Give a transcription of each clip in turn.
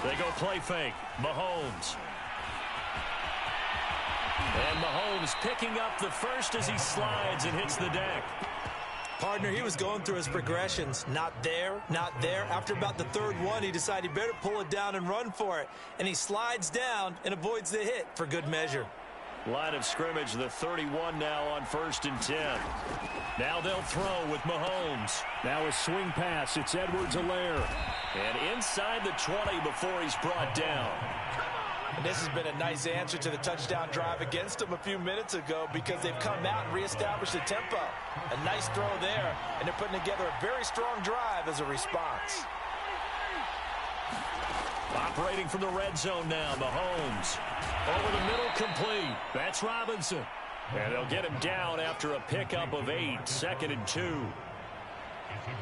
They go play fake. Mahomes. And Mahomes picking up the first as he slides and hits the deck. Partner, he was going through his progressions. Not there, not there. After about the third one, he decided he better pull it down and run for it. And he slides down and avoids the hit for good measure. Line of scrimmage, the 31 now on 1st and 10. Now they'll throw with Mahomes. Now a swing pass. It's Edwards-Helaire. And inside the 20 before he's brought down. And this has been a nice answer to the touchdown drive against them a few minutes ago because they've come out and reestablished the tempo. A nice throw there, and they're putting together a very strong drive as a response. Operating from the red zone now, Mahomes. Over the middle, complete. That's Robinson. And they'll get him down after a pickup of 8, 2nd and 2.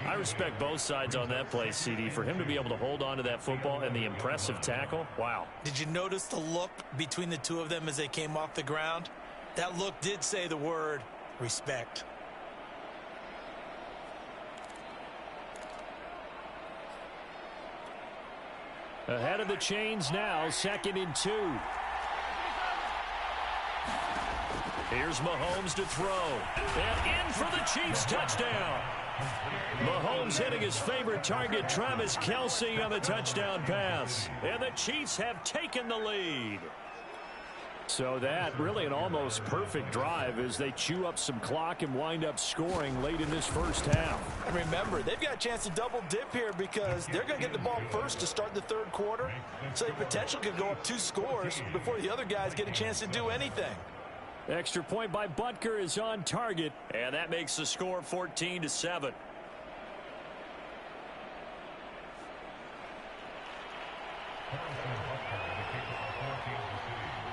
I respect both sides on that play, CD. For him to be able to hold on to that football and the impressive tackle, wow. Did you notice the look between the two of them as they came off the ground? That look did say the word respect. Ahead of the chains now, 2nd and 2. Here's Mahomes to throw. And in for the Chiefs touchdown. Mahomes hitting his favorite target, Travis Kelce, on the touchdown pass. And the Chiefs have taken the lead. So that really an almost perfect drive as they chew up some clock and wind up scoring late in this first half. And remember, they've got a chance to double dip here because they're going to get the ball first to start the third quarter. So they potentially could go up 2 scores before the other guys get a chance to do anything. Extra point by Butker is on target. And that makes the score 14-7.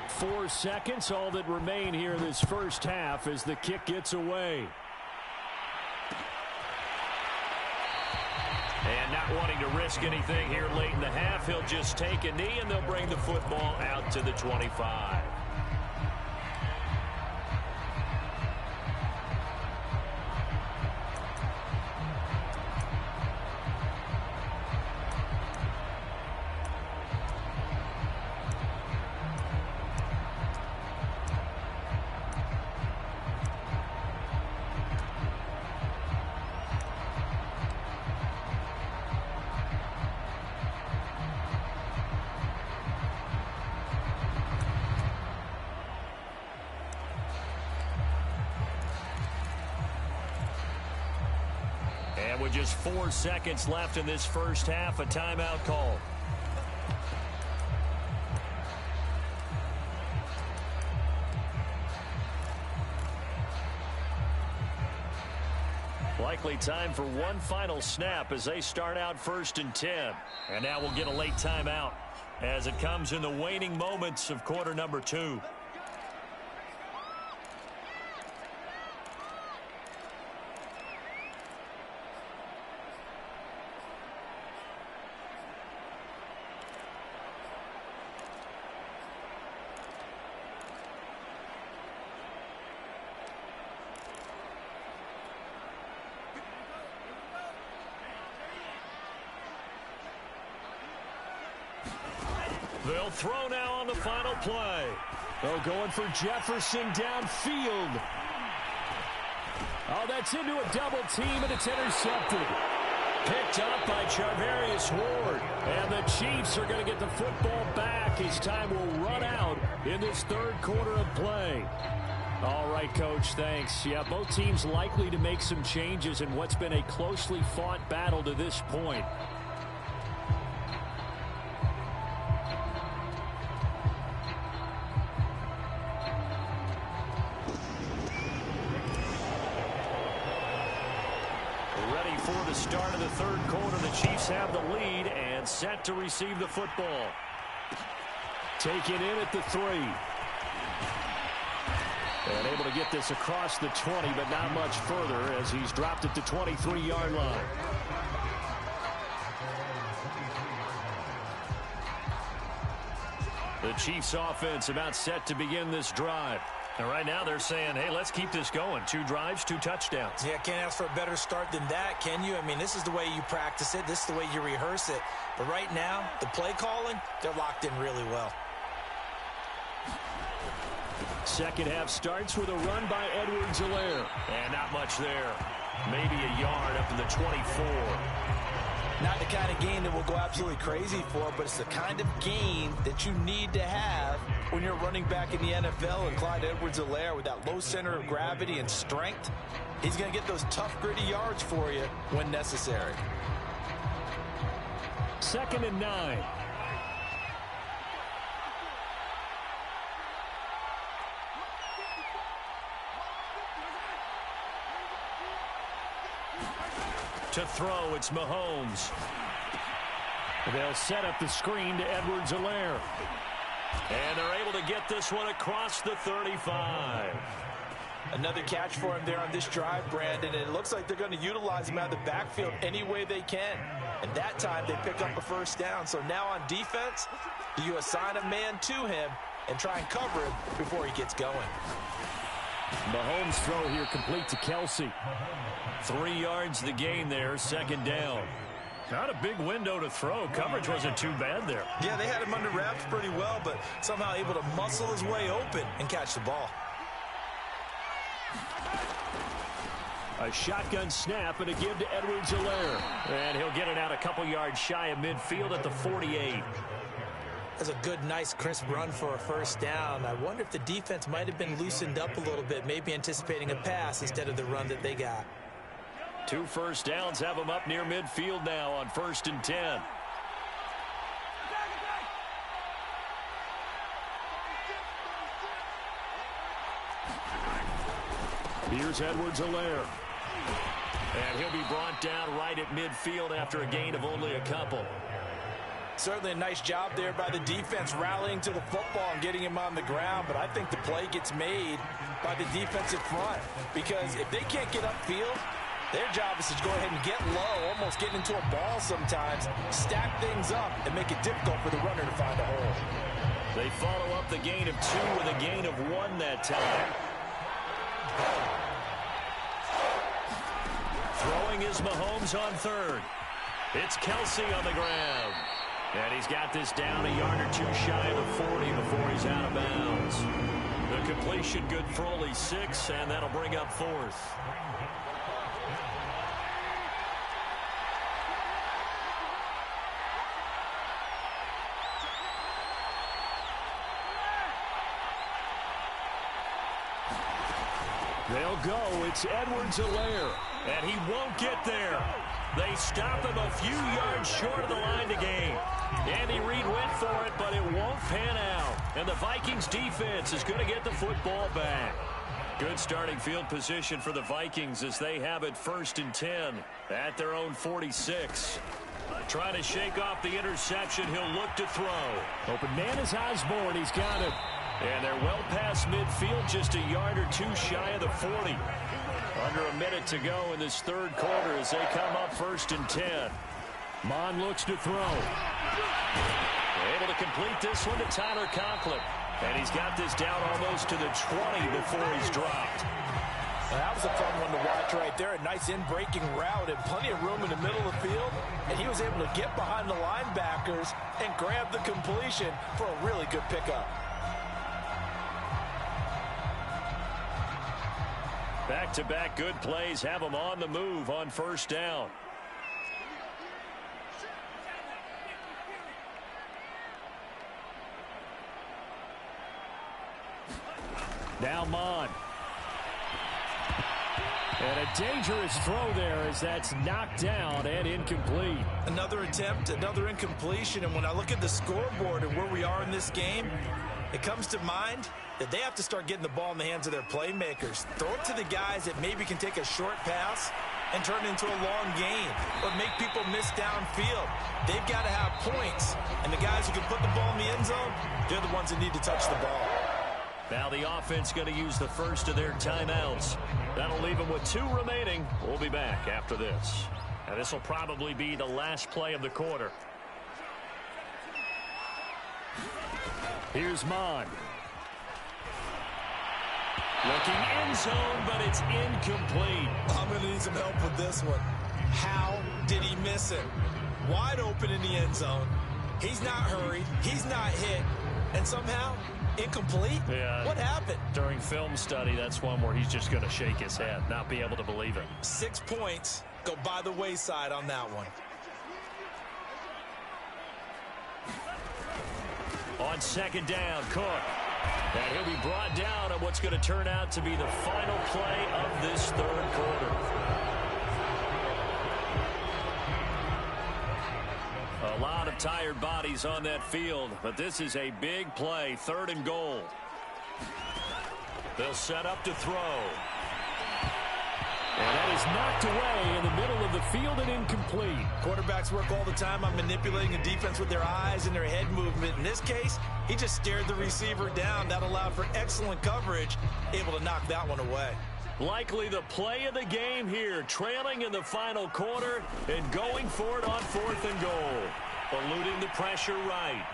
4 seconds, all that remain here this first half as the kick gets away. And not wanting to risk anything here late in the half, he'll just take a knee and they'll bring the football out to the 25. And with just 4 seconds left in this first half, a timeout call. Likely time for one final snap as they start out 1st and 10. And now we'll get a late timeout as it comes in the waning moments of quarter number 2. They'll throw now on the final play. Oh, going for Jefferson downfield. Oh, that's into a double team, and it's intercepted. Picked up by Charvarius Ward. And the Chiefs are going to get the football back as time will run out in this third quarter of play. All right, Coach, thanks. Yeah, both teams likely to make some changes in what's been a closely fought battle to this point. For the start of the third quarter, the Chiefs have the lead and set to receive the football. Taken in at the 3. And able to get this across the 20, but not much further as he's dropped at the 23-yard line. The Chiefs offense about set to begin this drive. And right now they're saying, hey, let's keep this going. 2 drives, 2 touchdowns. Yeah, can't ask for a better start than that, can you? I mean, this is the way you practice it. This is the way you rehearse it. But right now, the play calling, they're locked in really well. Second half starts with a run by Edwards-Helaire. And not much there. Maybe a yard up in the 24. Not the kind of game that we'll go absolutely crazy for, but it's the kind of game that you need to have when you're running back in the NFL. And Clyde Edwards-Helaire, with that low center of gravity and strength, he's going to get those tough, gritty yards for you when necessary. 2nd and 9. To throw, it's Mahomes. They'll set up the screen to Edwards-Helaire. And they're able to get this one across the 35. Another catch for him there on this drive, Brandon, and it looks like they're going to utilize him out of the backfield any way they can. And that time they pick up a first down. So now on defense, do you assign a man to him and try and cover him before he gets going? Mahomes' throw here complete to Kelsey. 3 yards the gain there, 2nd down. Not a big window to throw. Coverage wasn't too bad there. Yeah, they had him under wraps pretty well, but somehow able to muscle his way open and catch the ball. A shotgun snap and a give to Edwards-Helaire. And he'll get it out a couple yards shy of midfield at the 48. That's a good, nice, crisp run for a first down. I wonder if the defense might have been loosened up a little bit, maybe anticipating a pass instead of the run that they got. 2 first downs have them up near midfield now on 1st and 10. Here's Edwards-Helaire. And he'll be brought down right at midfield after a gain of only a couple. Certainly a nice job there by the defense rallying to the football and getting him on the ground, but I think the play gets made by the defensive front, because if they can't get upfield, their job is to go ahead and get low, almost get into a ball sometimes, stack things up, and make it difficult for the runner to find a hole. They follow up the gain of 2 with a gain of 1 that time. Throwing is Mahomes on 3rd. It's Kelsey on the ground. And he's got this down a yard or 2 shy of the 40 before he's out of bounds. The completion good for only 6, and that'll bring up 4th. They'll go. It's Edwards-Helaire. And he won't get there. They stop him a few yards short of the line to gain. Andy Reid went for it, but it won't pan out. And the Vikings defense is going to get the football back. Good starting field position for the Vikings as they have it 1st and 10 at their own 46. Trying to shake off the interception. He'll look to throw. Open man is Osborne. He's got it. And they're well past midfield, just a yard or 2 shy of the 40. Under a minute to go in this 3rd quarter as they come up 1st and 10. Mon looks to throw. Able to complete this one to Tyler Conklin. And he's got this down almost to the 20 before he's dropped. Well, that was a fun one to watch right there. A nice in-breaking route and plenty of room in the middle of the field. And he was able to get behind the linebackers and grab the completion for a really good pickup. Back-to-back good plays have them on the move on 1st down. Now Mon. And a dangerous throw there as that's knocked down and incomplete. Another attempt, another incompletion. And when I look at the scoreboard and where we are in this game, it comes to mind that they have to start getting the ball in the hands of their playmakers. Throw it to the guys that maybe can take a short pass and turn it into a long gain, or make people miss downfield. They've got to have points, and the guys who can put the ball in the end zone, they're the ones that need to touch the ball. Now the offense going to use the first of their timeouts. That'll leave them with 2 remaining. We'll be back after this. And this will probably be the last play of the quarter. Here's Mon. Looking end zone, but it's incomplete. I'm going to need some help with this one. How did he miss it? Wide open in the end zone. He's not hurried. He's not hit. And somehow, incomplete? Yeah. What happened? During film study, that's one where he's just going to shake his head, not be able to believe it. 6 points go by the wayside on that one. On second down, Cook. And he'll be brought down on what's going to turn out to be the final play of this third quarter. A lot of tired bodies on that field, but this is a big play, 3rd and goal. They'll set up to throw. And that is knocked away in the middle of the field and incomplete. Quarterbacks work all the time on manipulating a defense with their eyes and their head movement. In this case, he just stared the receiver down. That allowed for excellent coverage, able to knock that one away. Likely the play of the game here, trailing in the final quarter and going for it on 4th and goal. Eluding the pressure right.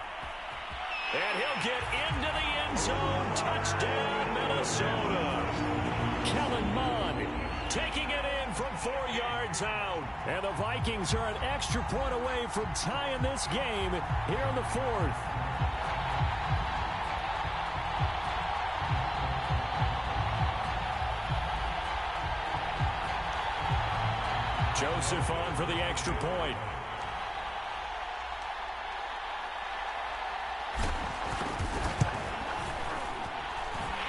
And he'll get into the end zone. Touchdown, Minnesota. Kellen Mond taking it in from 4 yards out. And the Vikings are an extra point away from tying this game here in the 4th. Joseph on for the extra point.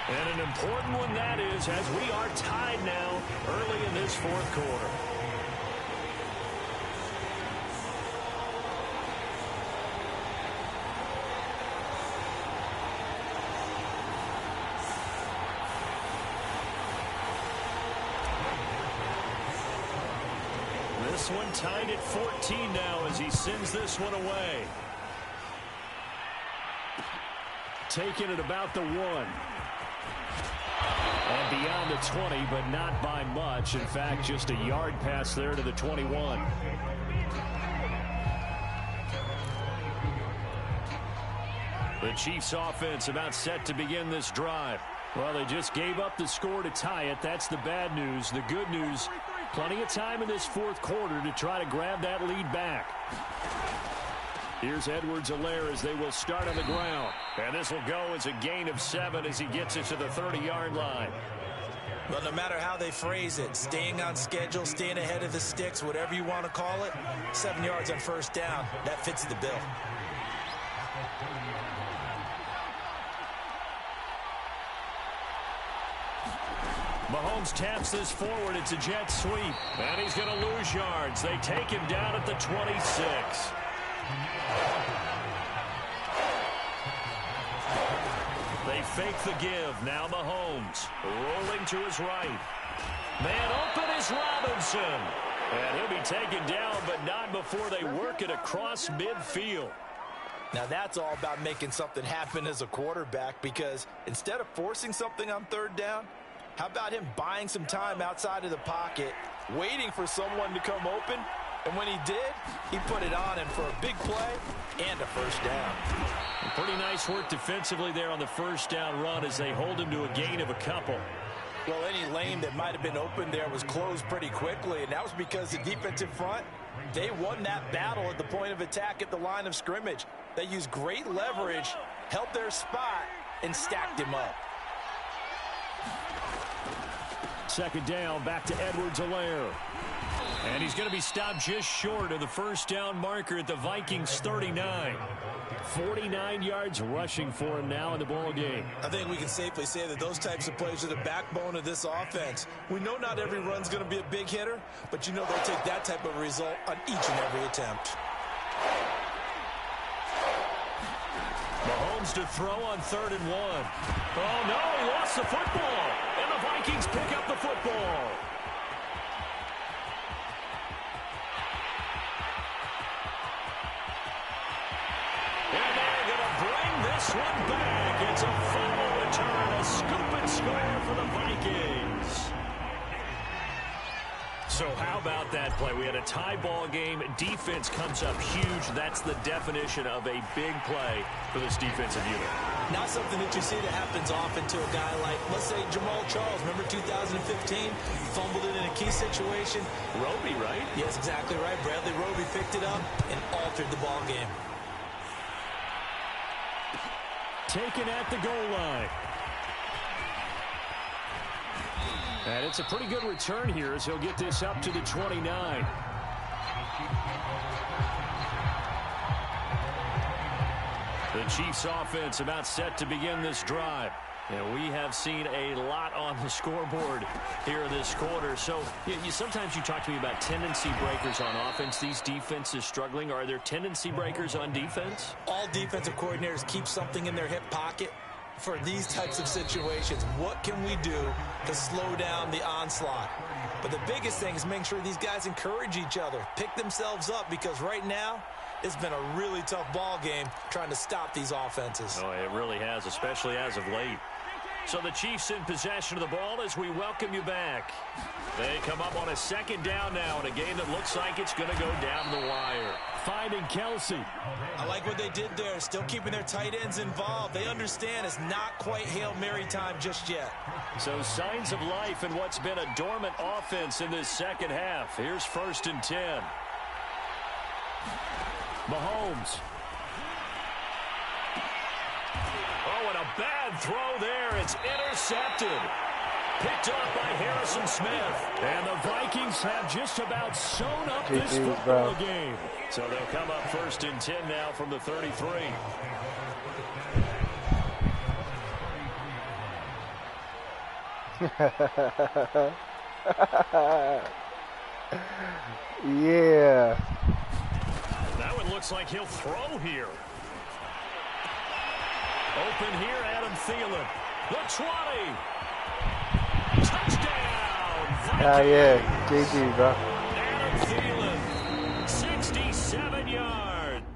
And an important one that is, as we are tied now early in this 4th quarter. This one tied at 14 now as he sends this one away. Taking it about the 1. And beyond the 20, but not by much. In fact, just a yard pass there to the 21. The Chiefs offense about set to begin this drive. Well, they just gave up the score to tie it. That's the bad news. The good news, plenty of time in this 4th quarter to try to grab that lead back. Here's Edwards-Helaire as they will start on the ground. And this will go as a gain of 7 as he gets it to the 30-yard line. Well, no matter how they phrase it, staying on schedule, staying ahead of the sticks, whatever you want to call it, 7 yards on 1st down, that fits the bill. Mahomes taps this forward. It's a jet sweep. And he's going to lose yards. They take him down at the 26. They fake the give. Now Mahomes rolling to his right. Man open is Robinson. And he'll be taken down, but not before they work it across midfield. Now that's all about making something happen as a quarterback, because instead of forcing something on 3rd down, how about him buying some time outside of the pocket, waiting for someone to come open, and when he did, he put it on him for a big play and a 1st down. Pretty nice work defensively there on the 1st down run as they hold him to a gain of a couple. Well, any lane that might have been open there was closed pretty quickly, and that was because the defensive front, they won that battle at the point of attack at the line of scrimmage. They used great leverage, held their spot, and stacked him up. 2nd down, back to Edwards-Helaire. And he's going to be stopped just short of the 1st down marker at the Vikings 39. 49 yards rushing for him now in the ball game. I think we can safely say that those types of plays are the backbone of this offense. We know not every run's going to be a big hitter, but you know they'll take that type of result on each and every attempt. Mahomes to throw on 3rd and 1. Oh, no, he lost the football. And the Vikings pick up the football. And they're going to bring this one back. It's a fumble return, a scoop and score for the Vikings. So how about that play? We had a tie ball game. Defense comes up huge. That's the definition of a big play for this defensive unit. Not something that you see that happens often to a guy like, let's say, Jamal Charles. Remember 2015? Fumbled it in a key situation. Roby, right? Yes, exactly right. Bradley Roby picked it up and altered the ball game. Taken at the goal line. And it's a pretty good return here as he'll get this up to the 29. The Chiefs offense about set to begin this drive. And we have seen a lot on the scoreboard here this quarter. So sometimes you talk to me about tendency breakers on offense. These defenses struggling. Are there tendency breakers on defense? All defensive coordinators keep something in their hip pocket for these types of situations. What can we do to slow down the onslaught? But the biggest thing is making sure these guys encourage each other, pick themselves up, because right now it's been a really tough ball game trying to stop these offenses. Oh, it really has, especially as of late. So the Chiefs in possession of the ball as we welcome you back. They come up on a second down now in a game that looks like it's going to go down the wire. Finding Kelsey. I like what they did there, still keeping their tight ends involved. They understand it's not quite Hail Mary time just yet. So signs of life in what's been a dormant offense in this second half. Here's 1st and 10. Mahomes. Oh, and a bad throw there. It's intercepted. Picked up by Harrison Smith. And the Vikings have just about sewn up this football game. So they'll come up 1st and 10 now from the 33. Yeah. That one looks like he'll throw here. Open here, Adam Thielen. The 20. Touchdown! Vikings. Yeah. GG, bro. Adam Thielen, 67 yards.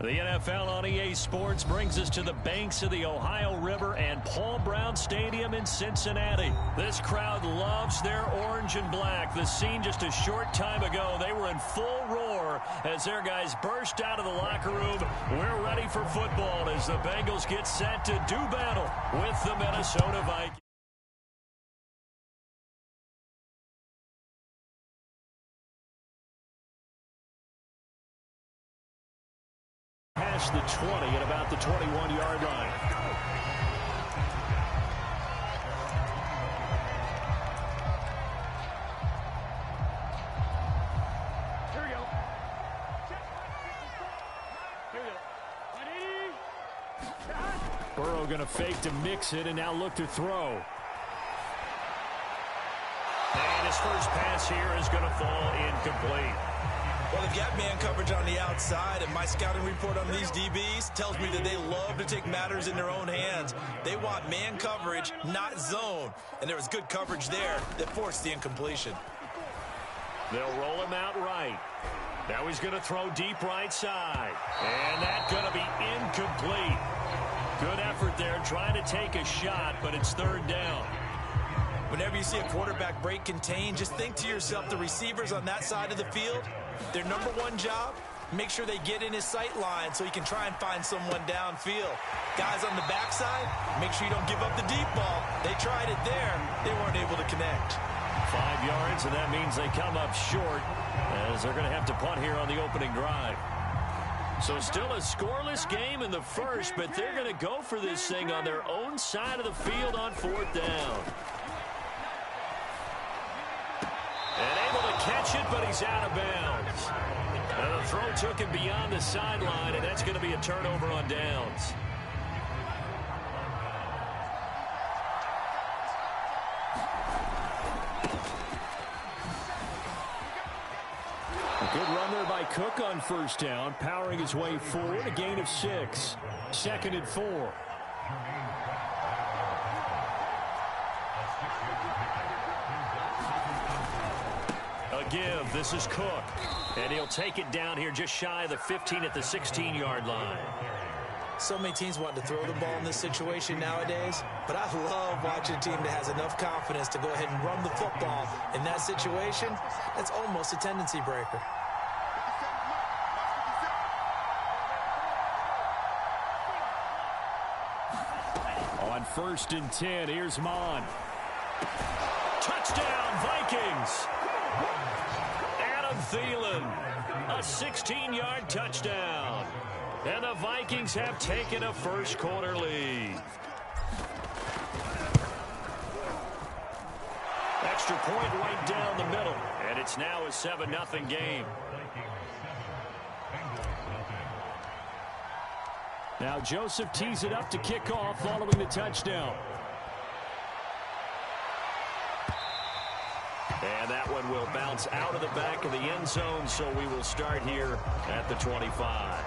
The NFL on EA Sports brings us to the banks of the Ohio River and Paul Brown Stadium in Cincinnati. This crowd loves their orange and black. The scene just a short time ago, they were in full roar as their guys burst out of the locker room. We're ready for football as the Bengals get set to do battle with the Minnesota Vikings. Past the 20 at about the 21-yard line. Here we go. Burrow going to fake to mix it and now look to throw. And his first pass here is going to fall incomplete. Well, they've got man coverage on the outside, and my scouting report on these DBs tells me that they love to take matters in their own hands. They want man coverage, not zone. And there was good coverage there that forced the incompletion. They'll roll him out right. Now he's going to throw deep right side. And that's going to be incomplete. Good effort there trying to take a shot, but it's third down. Whenever you see a quarterback break contain, just think to yourself, the receivers on that side of the field, their number one job, make sure they get in his sight line so he can try and find someone downfield. Guys on the backside, make sure you don't give up the deep ball. They tried it there. They weren't able to connect. 5 yards, and that means they come up short as they're going to have to punt here on the opening drive. So still a scoreless game in the first, but they're going to go for this thing on their own side of the field on fourth down. And able to catch it, but he's out of bounds. And the throw took him beyond the sideline, and that's going to be a turnover on downs. A good run there by Cook on first down, powering his way forward, a gain of 6. 2nd and 4. Give. This is Cook. And he'll take it down here just shy of the 15 at the 16-yard line. So many teams want to throw the ball in this situation nowadays, but I love watching a team that has enough confidence to go ahead and run the football. In that situation, that's almost a tendency breaker. On 1st and 10, here's Mon. Touchdown, Vikings! Thielen, a 16-yard touchdown. And the Vikings have taken a first-quarter lead. Extra point right down the middle, and it's now a 7-0 game. Now Joseph tees it up to kick off following the touchdown. And that one will bounce out of the back of the end zone, so we will start here at the 25.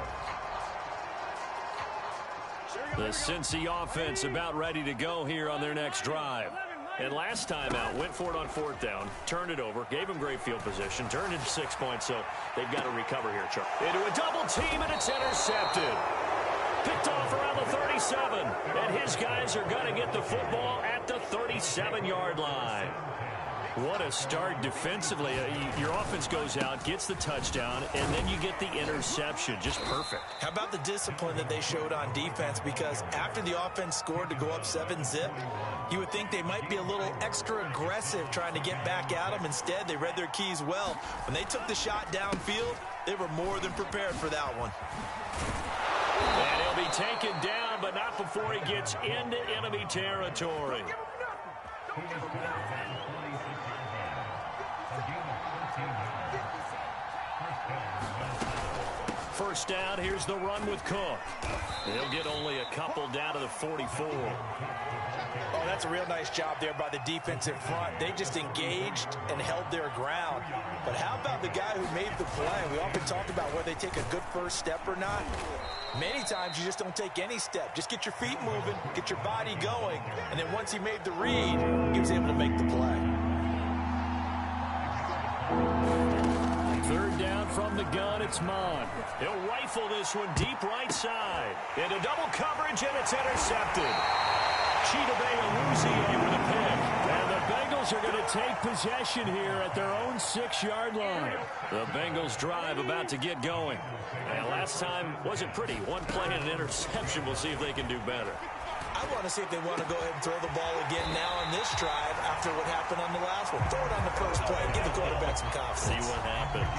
The Cincy offense about ready to go here on their next drive. And last time out, went for it on 4th down, turned it over, gave him great field position, turned it 6 points, so they've got to recover here, Chuck. Into a double team, and it's intercepted. Picked off around the 37, and his guys are going to get the football at the 37-yard line. What a start defensively. Your offense goes out, gets the touchdown, and then you get the interception. Just perfect. How about the discipline that they showed on defense? Because after the offense scored to go up 7-zip, you would think they might be a little extra aggressive trying to get back at them. Instead, they read their keys well. When they took the shot downfield, they were more than prepared for that one. And he'll be taken down, but not before he gets into enemy territory. First down, here's the run with Cook. They'll get only a couple down to the 44. Oh, that's a real nice job there by the defensive front. They just engaged and held their ground. But how about the guy who made the play? We often talk about whether they take a good first step or not. Many times you just don't take any step. Just get your feet moving, get your body going, and then once he made the read, he was able to make the play. Third down from the gun, it's Mon. He'll rifle this one deep right side. Into double coverage, and it's intercepted. Chidobe Awuzie with a pick. And the Bengals are going to take possession here at their own 6-yard line. The Bengals drive about to get going. And last time wasn't pretty. One play and an interception. We'll see if they can do better. I want to see if they want to go ahead and throw the ball again now on this drive after what happened on the last one. Throw it on the first play. Give the quarterback some confidence. See what happens.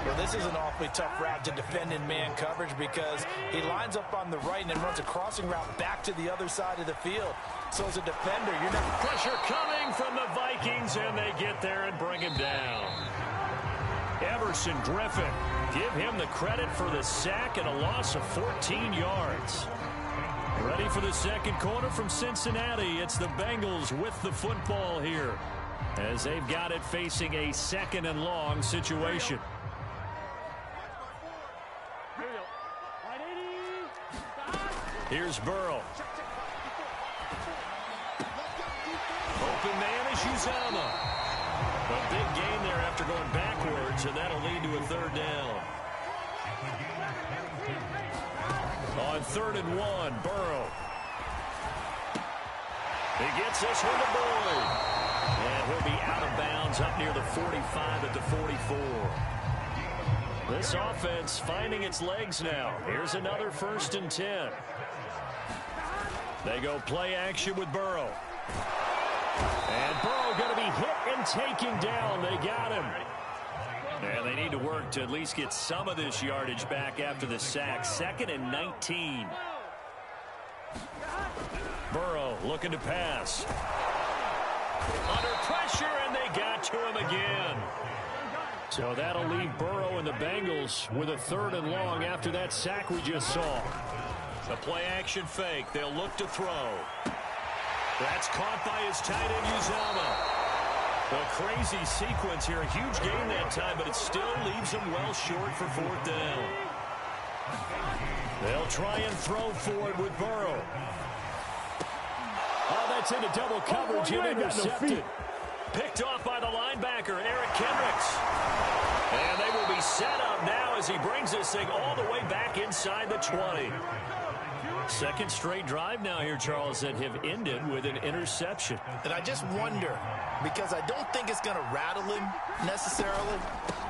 Well, this is an awfully tough route to defend in man coverage because he lines up on the right and then runs a crossing route back to the other side of the field. So as a defender, you're not... Pressure coming from the Vikings, and they get there and bring him down. Everson Griffin. Give him the credit for the sack and a loss of 14 yards. Ready for the second quarter from Cincinnati. It's the Bengals with the football here as they've got it facing a 2nd and long situation. Here's Burrow. Open man is Uzomah. A big gain there after going backwards, and that'll lead to a 3rd down. On 3rd and 1, Burrow. He gets this one to Boyd. And he'll be out of bounds up near the 45 at the 44. This offense finding its legs now. Here's another 1st and 10. They go play action with Burrow. And Burrow going to be hit and taken down. They got him. And they need to work to at least get some of this yardage back after the sack. 2nd and 19. Burrow looking to pass. Under pressure, and they got to him again. So that'll leave Burrow and the Bengals with a 3rd and long after that sack we just saw. The play-action fake. They'll look to throw. That's caught by his tight end, Uzomah. A crazy sequence here. A huge gain that time, but it still leaves them well short for 4th down. They'll try and throw for it with Burrow. Oh, that's into double coverage and intercepted. Picked off by the linebacker, Eric Kendricks. And they will be set up now as he brings this thing all the way back inside the 20. 2nd straight drive now here, Charles, that have ended with an interception. And I just wonder, because I don't think it's going to rattle him necessarily.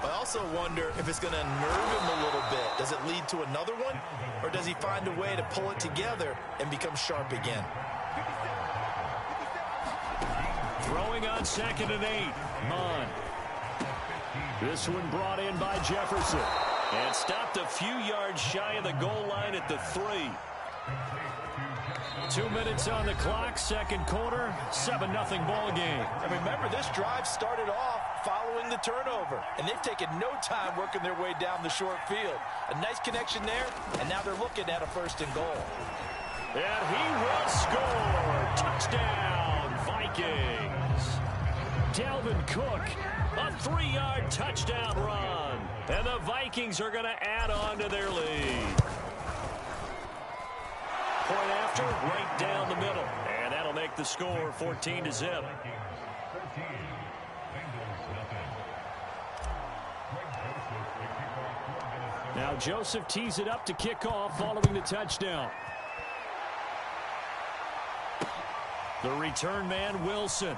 I also wonder if it's going to nerve him a little bit. Does it lead to another one? Or does he find a way to pull it together and become sharp again? Throwing on 2nd and 8. Mon. This one brought in by Jefferson. And stopped a few yards shy of the goal line at the 3. 2 minutes on the clock, 2nd quarter, 7-0 ball game. And remember, this drive started off following the turnover, and they've taken no time working their way down the short field. A nice connection there, and now they're looking at a 1st and goal. And he will score. Touchdown, Vikings. Dalvin Cook, a 3-yard touchdown run. And the Vikings are going to add on to their lead. Point after, right down the middle. And that'll make the score 14-0. Now Joseph tees it up to kick off following the touchdown. The return man, Wilson.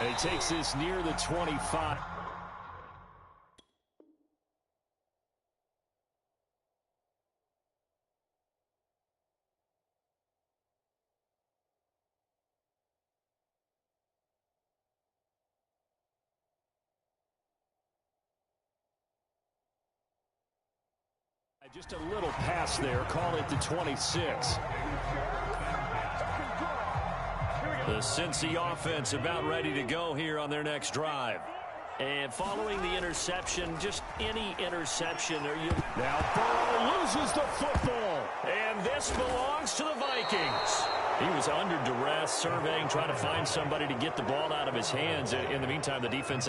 And he takes this near the 25. Just a little pass there. Call it the 26. The Cincy offense about ready to go here on their next drive. And following the interception, just any interception. Now Burrow loses the football. And this belongs to the Vikings. He was under duress, surveying, trying to find somebody to get the ball out of his hands. In the meantime, the defense...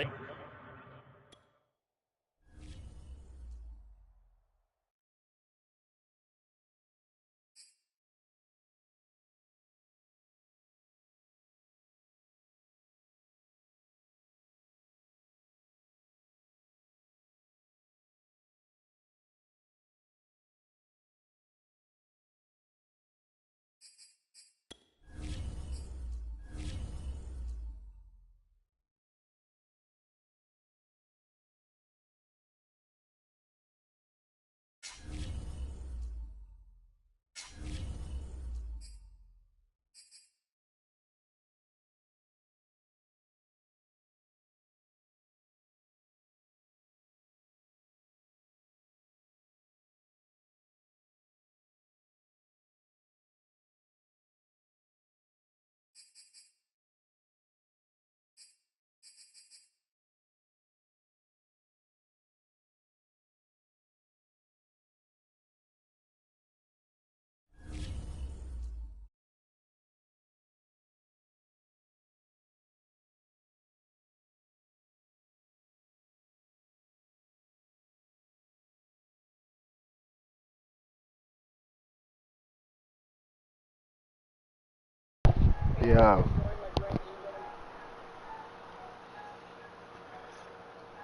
Yo.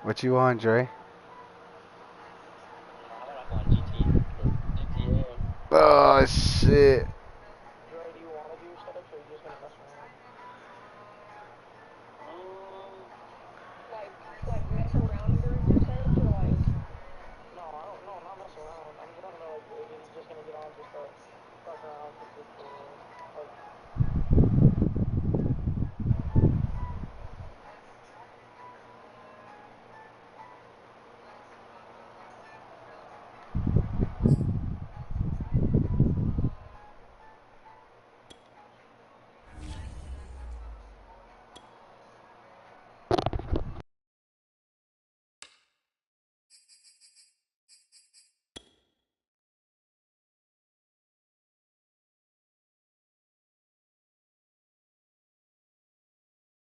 What you want, Dre?